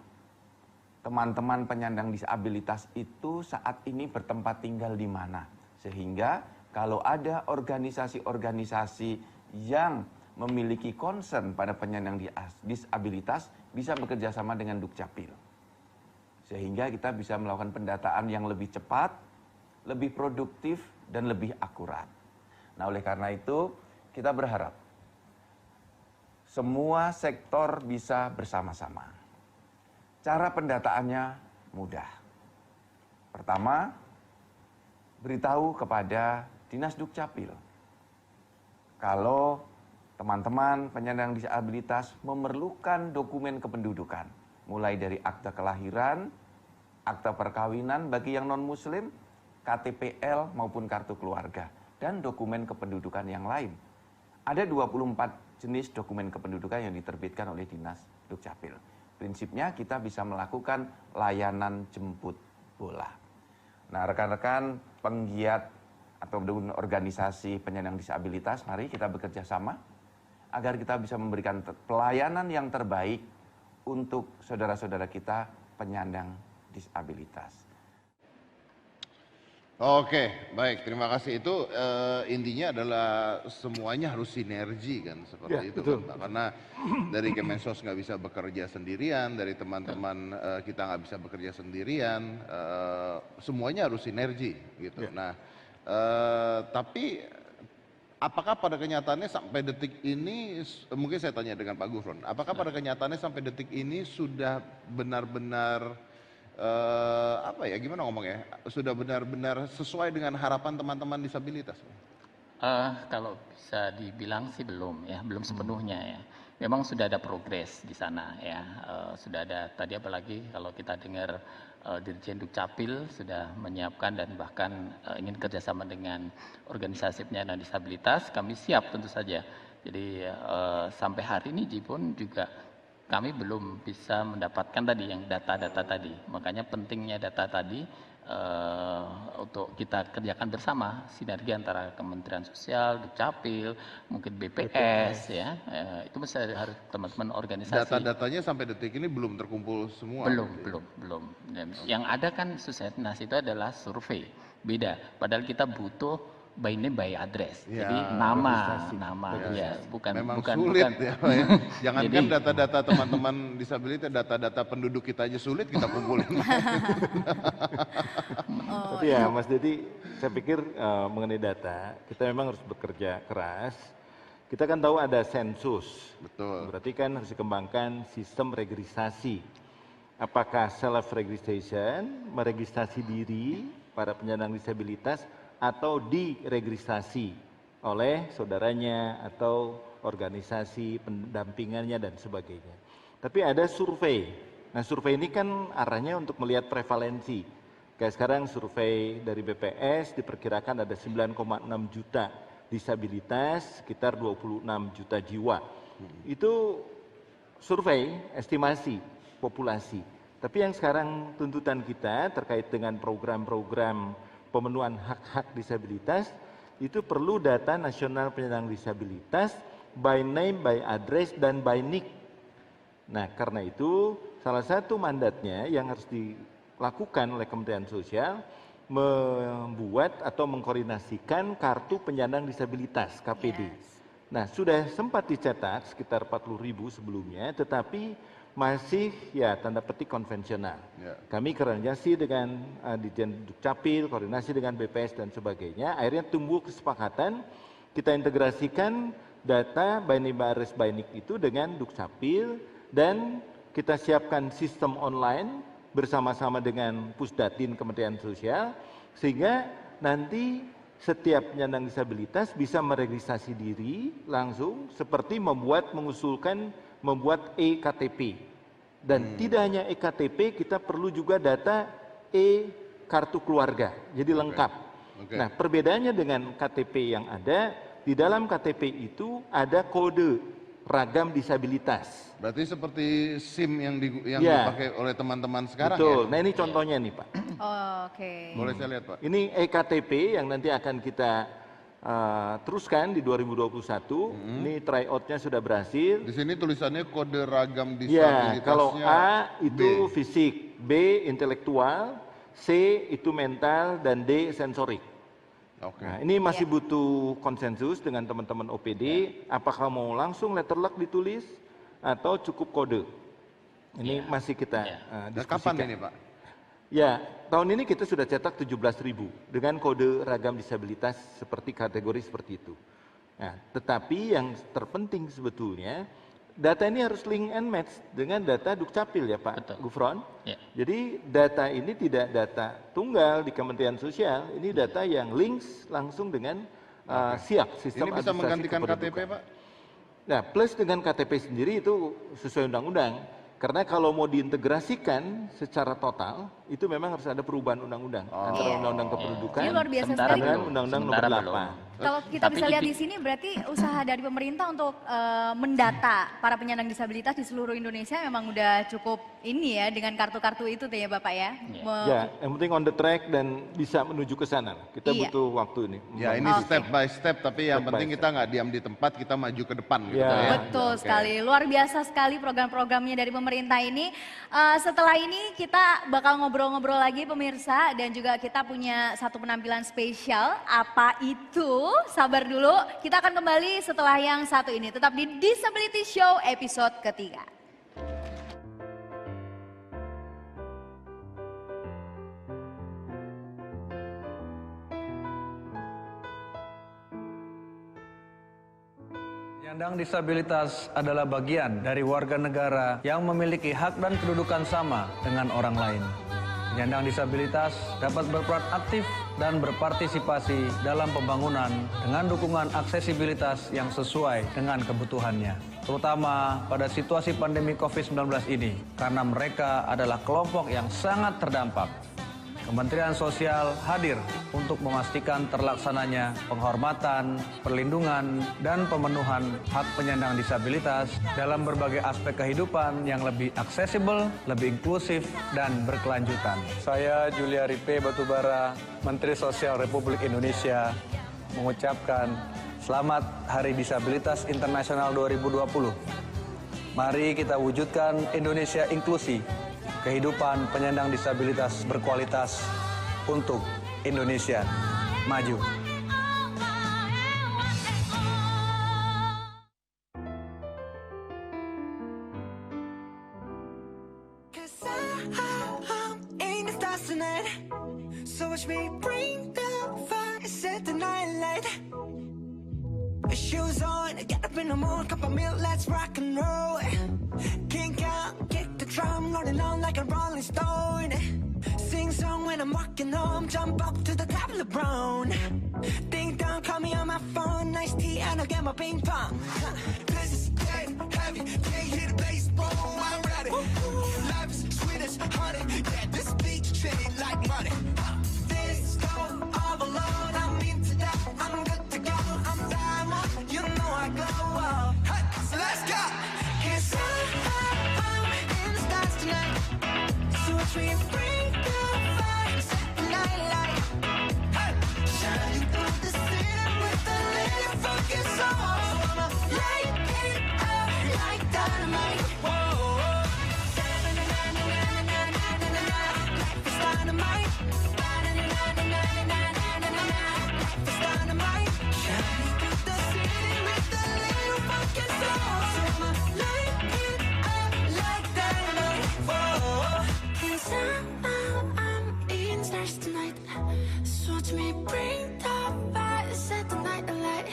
teman-teman penyandang disabilitas itu saat ini bertempat tinggal di mana. Sehingga kalau ada organisasi-organisasi yang memiliki concern pada penyandang disabilitas bisa bekerja sama dengan Dukcapil. Sehingga kita bisa melakukan pendataan yang lebih cepat, lebih produktif, dan lebih akurat. Nah, oleh karena itu kita berharap semua sektor bisa bersama-sama. Cara pendataannya mudah. Pertama, beritahu kepada Dinas Dukcapil kalau teman-teman penyandang disabilitas memerlukan dokumen kependudukan, mulai dari akta kelahiran, akta perkawinan bagi yang non-muslim, KTPL maupun kartu keluarga, dan dokumen kependudukan yang lain. Ada 24 jenis dokumen kependudukan yang diterbitkan oleh Dinas Dukcapil. Prinsipnya kita bisa melakukan layanan jemput bola. Nah, rekan-rekan penggiat atau organisasi penyandang disabilitas, mari kita bekerja sama agar kita bisa memberikan pelayanan yang terbaik untuk saudara-saudara kita penyandang disabilitas. Oke, baik, terima kasih. Itu intinya adalah semuanya harus sinergi kan, seperti itu kan Pak. Karena dari Kemensos nggak bisa bekerja sendirian, dari teman-teman kita nggak bisa bekerja sendirian, semuanya harus sinergi gitu. Nah, tapi apakah pada kenyataannya sampai detik ini, mungkin saya tanya dengan Pak Gufron, apakah pada kenyataannya sampai detik ini sudah benar-benar gimana ngomongnya, sudah benar-benar sesuai dengan harapan teman-teman disabilitas? Kalau bisa dibilang sih belum ya, belum sepenuhnya ya. Memang sudah ada progres di sana ya, sudah ada tadi, apalagi kalau kita dengar Dirjen Dukcapil sudah menyiapkan dan bahkan ingin kerjasama dengan organisasi penyandang disabilitas, kami siap tentu saja. Jadi sampai hari ini pun juga kami belum bisa mendapatkan tadi yang data-data tadi. Makanya pentingnya data tadi untuk kita kerjakan bersama, sinergi antara Kementerian Sosial, Dukcapil, mungkin BPS ya. Itu mesti harus teman-teman organisasi. Data-datanya sampai detik ini belum terkumpul semua. Belum. Dan yang ada kan Susetnas itu adalah survei. Beda. Padahal kita butuh by name by address. Ya, jadi nama ya, bukan sulit ya. Jangankan data-data teman-teman disabilitas, data-data penduduk kita aja sulit kita kumpulin. Tapi ya Mas Dedi, saya pikir mengenai data kita memang harus bekerja keras. Kita kan tahu ada sensus. Betul. Berarti kan harus dikembangkan sistem registrasi. Apakah self registration, meregistrasi diri para penyandang disabilitas, atau diregistrasi oleh saudaranya atau organisasi pendampingannya dan sebagainya. Tapi ada survei. Nah, survei ini kan arahnya untuk melihat prevalensi. Kayak sekarang survei dari BPS diperkirakan ada 9,6 juta disabilitas, sekitar 26 juta jiwa. Itu survei, estimasi populasi. Tapi yang sekarang tuntutan kita terkait dengan program-program pemenuhan hak-hak disabilitas, itu perlu data nasional penyandang disabilitas by name, by address, dan by NIK. Nah, karena itu salah satu mandatnya yang harus dilakukan oleh Kementerian Sosial membuat atau mengkoordinasikan kartu penyandang disabilitas KPD. Nah, sudah sempat dicetak sekitar 40.000 sebelumnya, tetapi masih ya tanda petik konvensional. Kami koordinasi dengan Dirjen Dukcapil, koordinasi dengan BPS dan sebagainya, akhirnya tumbuh kesepakatan kita integrasikan data by name by address by NIK itu dengan Dukcapil, dan kita siapkan sistem online bersama-sama dengan Pusdatin Kementerian Sosial, sehingga nanti setiap penyandang disabilitas bisa meregistrasi diri langsung, seperti mengusulkan membuat e-KTP. Dan tidak hanya e-KTP, kita perlu juga data e-kartu keluarga, jadi lengkap. Nah, perbedaannya dengan KTP yang ada, di dalam KTP itu ada kode ragam disabilitas. Berarti seperti SIM yang dipakai oleh teman-teman sekarang. Betul. Ya? Nah, ini contohnya nih Pak. Oke. Boleh saya lihat Pak? Ini e-KTP yang nanti akan kita teruskan di 2021. Ini tryoutnya sudah berhasil. Di sini tulisannya kode ragam disabilitasnya. Ya, kalau A itu fisik, B intelektual, C itu mental, dan D sensorik. Nah, ini masih butuh konsensus dengan teman-teman OPD. Apakah mau langsung letterlock ditulis atau cukup kode? Ini masih kita diskusikan. Kapan ini Pak? Ya, tahun ini kita sudah cetak 17.000 dengan kode ragam disabilitas seperti kategori seperti itu. Nah, tetapi yang terpenting sebetulnya, data ini harus link and match dengan data Dukcapil ya Pak Gufron. Jadi data ini tidak data tunggal di Kementerian Sosial, ini data yang links langsung dengan SIAK, sistem ini bisa menggantikan KTP Pak? Nah, plus dengan KTP sendiri itu sesuai undang-undang. Karena kalau mau diintegrasikan secara total, itu memang harus ada perubahan undang-undang antara undang-undang kependudukan Ini luar biasa sekali. dengan undang-undang nomor 8. Kalau kita bisa lihat di sini berarti usaha dari pemerintah untuk mendata para penyandang disabilitas di seluruh Indonesia memang udah cukup ini ya dengan kartu-kartu itu tuh ya Bapak ya. Ya, yang penting on the track dan bisa menuju ke sana. Kita butuh waktu ini. Ya ini step by step, tapi yang penting kita nggak diam di tempat, kita maju ke depan gitu ya. Betul sekali, luar biasa sekali program-programnya dari pemerintah ini. Setelah ini kita bakal ngobrol-ngobrol lagi pemirsa dan juga kita punya satu penampilan spesial. Apa itu? Sabar dulu, kita akan kembali setelah yang satu ini. Tetap di Disability Show episode ketiga. Penyandang disabilitas adalah bagian dari warga negara yang memiliki hak dan kedudukan sama dengan orang lain. Penyandang disabilitas dapat berperan aktif dan berpartisipasi dalam pembangunan dengan dukungan aksesibilitas yang sesuai dengan kebutuhannya. Terutama pada situasi pandemi COVID-19 ini, karena mereka adalah kelompok yang sangat terdampak. Kementerian Sosial hadir untuk memastikan terlaksananya penghormatan, perlindungan, dan pemenuhan hak penyandang disabilitas dalam berbagai aspek kehidupan yang lebih aksesibel, lebih inklusif, dan berkelanjutan. Saya Juliari P. Batubara, Menteri Sosial Republik Indonesia, mengucapkan Selamat Hari Disabilitas Internasional 2020. Mari kita wujudkan Indonesia inklusi. Kehidupan penyandang disabilitas berkualitas untuk Indonesia maju. Shoes on, get up in the morning, cup of milk, let's rock and roll. Kink out, kick the drum, rolling on like a rolling stone. Sing song when I'm walking home, jump up to the top of the brown. Ding dong, call me on my phone, nice tea and I'll get my ping pong. This is dead heavy, can't hear the bass, boom, I'm ready. Life is sweet as honey, yeah, this beat treated like money. This go all alone, I'm into that, I'm good to go, I'm diamond, you know I glow. Hey, so let's go. Cause I'm in the stars tonight, so watch me bring the fire, set the night light. Hey, shining through the city with a little fucking soul. So I'ma light it up like dynamite. Whoa. Life is dynamite. Life is dynamite. Shining through the city with a little fucking soul. So I'ma light it up like dynamite. Whoa. Cause I'm in stars tonight. So watch me bring the fire, set the night alight.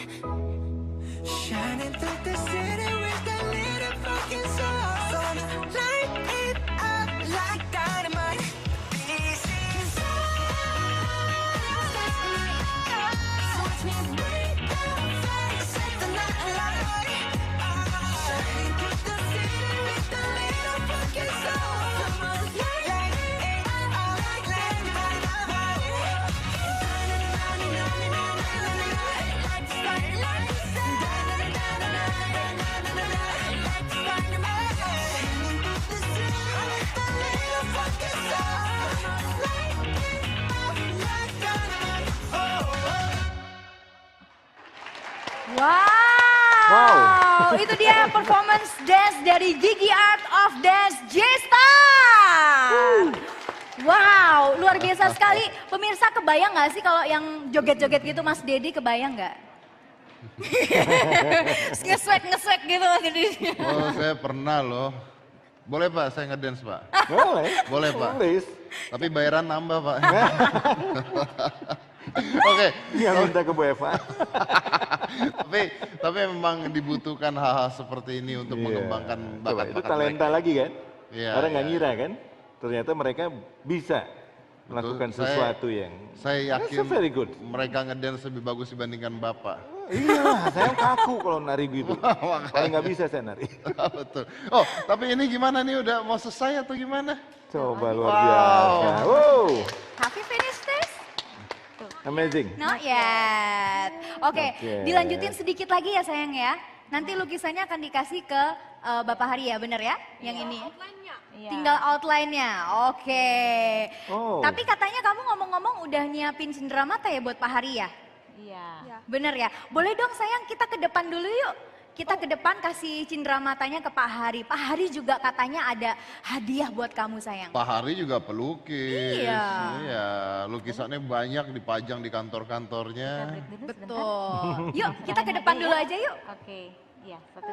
Shining through the city with a little fucking soul. So I'ma light it up like dynamite. This is stars tonight. So watch me bring the fire, set the night alight. Shining through the city with a little fucking soul. So I'ma light it up like dynamite. Wow, itu dia performance dance dari Gigi Art of Dance J-Star. Wow, luar biasa sekali. Pemirsa kebayang nggak sih kalau yang joget-joget gitu Mas Dedi, kebayang nggak? Nge-swag gitu Mas Dedi. Oh saya pernah loh. Boleh Pak, saya ngedance Pak. Boleh. Boleh Pak. Please. Tapi bayaran nambah Pak. Oke. Yang minta ke Bu Eva. tapi memang dibutuhkan hal-hal seperti ini untuk mengembangkan bakat-bakat itu talenta lagi kan? Iya, Orang nggak iya. ngira kan? Ternyata mereka bisa melakukan sesuatu yang saya yakin very good. mereka ngedance lebih bagus dibandingkan Bapak. Iya, saya kaku kalau nari gitu. Paling nggak bisa saya nari. Betul. Oh, tapi ini gimana nih, udah mau selesai atau gimana? Coba luar biasa. Wow, Have you finished this? amazing. Not yet. Oke, Oke. dilanjutin sedikit lagi ya sayang ya. Nanti lukisannya akan dikasih ke Bapak Hari ya, bener ya? Yang ini. Iya. Tinggal outline-nya. Oke. Oh. Tapi katanya kamu ngomong-ngomong udah nyiapin cenderamata ya buat Pak Hari ya? Iya. Bener ya? Boleh dong sayang kita ke depan dulu yuk. Kita ke depan kasih cendeраmatanya ke Pak Hari. Pak Hari juga katanya ada hadiah buat kamu sayang. Pak Hari juga pelukis. Iya. Iya, lukisannya banyak dipajang di kantor-kantornya. Betul. Yuk kita ke depan dulu aja yuk. Oke. Iya, satu.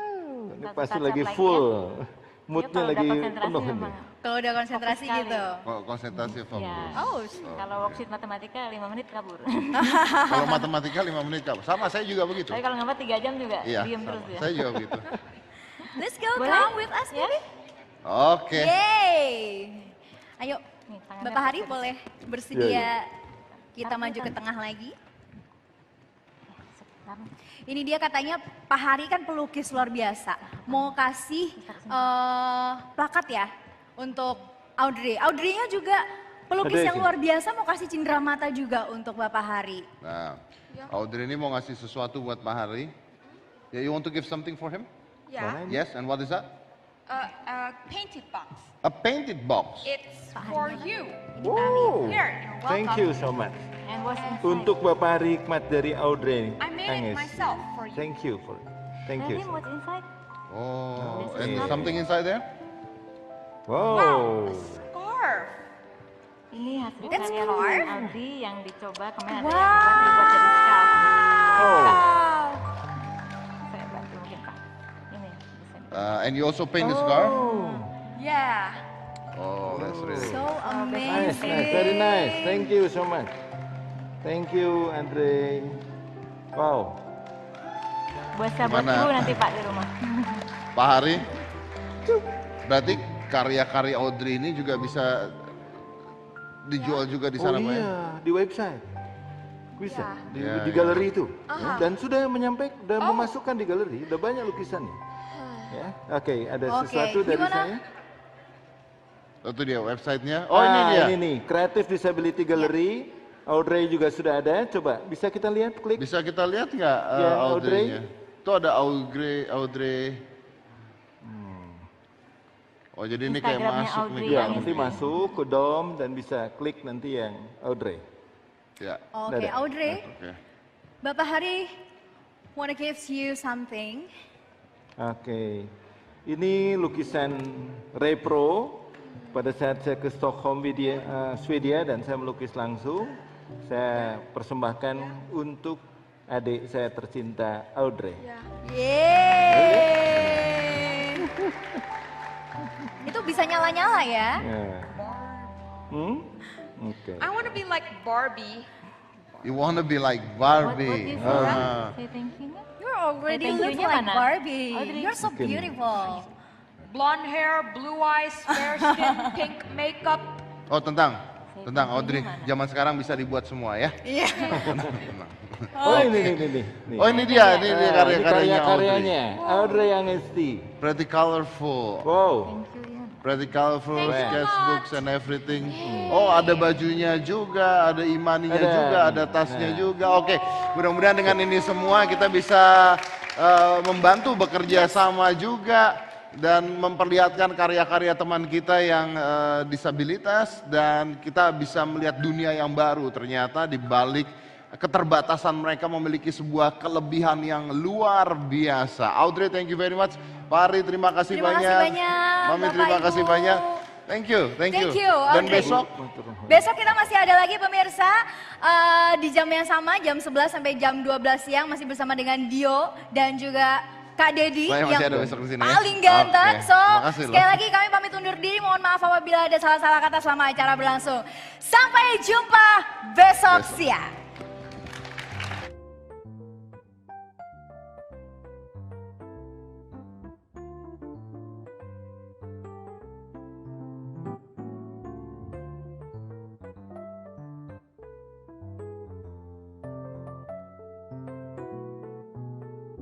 Ini satu pasti touch up lagi lagi full. ya. Moodnya Kalau udah lagi konsentrasi penuh ini. memang. Kalau udah konsentrasi Fokus gitu. Konsentrasi fokus. Iya. Oh, Kalau worksheet matematika 5 menit kabur. Kalau matematika 5 menit kabur. Sama, saya juga begitu. Tapi kalau ngambat 3 jam juga Iya, diem sama. terus ya. Saya juga begitu. let's go, Boleh? come with us, Ya? baby. Oke. Yeay. Ayo, Nih, tangannya Bapak Hari fokus. boleh Iya, bersedia kita maju ke tengah lagi. Sebentar. Ini dia katanya Pak Hari kan pelukis luar biasa. Mau kasih plakat ya untuk Audrey. Audrey-nya juga pelukis Ada yang sih. luar biasa mau kasih cenderamata juga untuk Bapak Hari. Nah, Audrey ini mau ngasih sesuatu buat Pak Hari. Yeah, you want to give something for him? Yeah, Yes, and what is that? a painted box. A painted box. It's for you. Wow, Here, you're welcome. thank you so much. And what's inside? Untuk Bapak Hari Hikmat dari Audrey I made it Anges. myself for you. Thank you for, thank you. Tell him what's inside. Oh, Okay. and something inside there? Wow. Scarf. Ini hasil That's karya scarf? Audrey yang dicoba kemarin ada Wow. yang dibuat jadi scarf. Oh, Saya bantu mungkin Pak. Ini bisa. And you also paint the scarf? Yeah. Oh, that's really So nice, amazing. nice, very nice. Thank you so much. Thank you, Andre. Wow. Buat sahabat Gimana? ibu nanti Pak di rumah. Pak Hari, berarti karya-karya Audrey ini juga bisa dijual juga di sana, Oh Pak ya? iya, di website. Bisa, di, Ya, di ya. galeri itu. Ya, dan sudah menyampaikan, sudah memasukkan di galeri, udah banyak lukisannya. Ya, oke, ada Oke, sesuatu dari gimana? saya. Itu dia websitenya. Oh, ini dia. Ini nih, Creative Disability Gallery. Audrey juga sudah ada. Coba, bisa kita lihat, klik. Bisa kita lihat nggak Ya, Audrey-nya? Itu ada Audrey. Oh, jadi ini kayak Instagramnya masuk Audrey nih. Ya, yang nanti masuk ke DOM dan bisa klik nanti yang Audrey. Ya. Oke, Dadah. Audrey, Oke. Bapak Hari wanna give you something. Oke, ini lukisan repro. Pada saat saya ke Stockholm, Swedia, dan saya melukis langsung, saya persembahkan untuk adik saya tercinta, Audrey. Yeay. Itu bisa nyala-nyala ya? Ya. Oke. I want to be like Barbie. You wanna be like What Barbie. you say? Ah. Say thank you-nya. You're already Thank look you-nya like mana? Barbie. Audrey. You're so Mungkin. beautiful. Blonde hair, blue eyes, fair skin, pink makeup. Oh, tentang Audrey. Zaman sekarang bisa dibuat semua ya. Iya. Oh, ini. Oh, ini dia Ini karya-karyanya Audrey. karya-karyanya Audrey Angesti. Pretty colorful. Wow. Pretty colorful sketchbooks and everything. Oh, ada bajunya juga, ada imaninya Ada. juga, ada tasnya juga. Oke, mudah-mudahan dengan ini semua kita bisa membantu bekerja sama juga dan memperlihatkan karya-karya teman kita yang disabilitas dan kita bisa melihat dunia yang baru. Ternyata di balik keterbatasan mereka memiliki sebuah kelebihan yang luar biasa. Audrey, thank you very much. Pari, terima kasih Terima kasih banyak. banyak, Mami, Bapak, terima Ibu. kasih banyak. Thank you. Thank you, Dan Audrey. besok Besok kita masih ada lagi pemirsa di jam yang sama, jam 11 sampai jam 12 siang masih bersama dengan Dio dan juga Kak Dedi saya yang masih ada besok di sini ya. paling ganteng. Oke, So, makasih loh. sekali lagi kami pamit undur diri. Mohon maaf apabila ada salah-salah kata selama acara berlangsung. Sampai jumpa besok siang.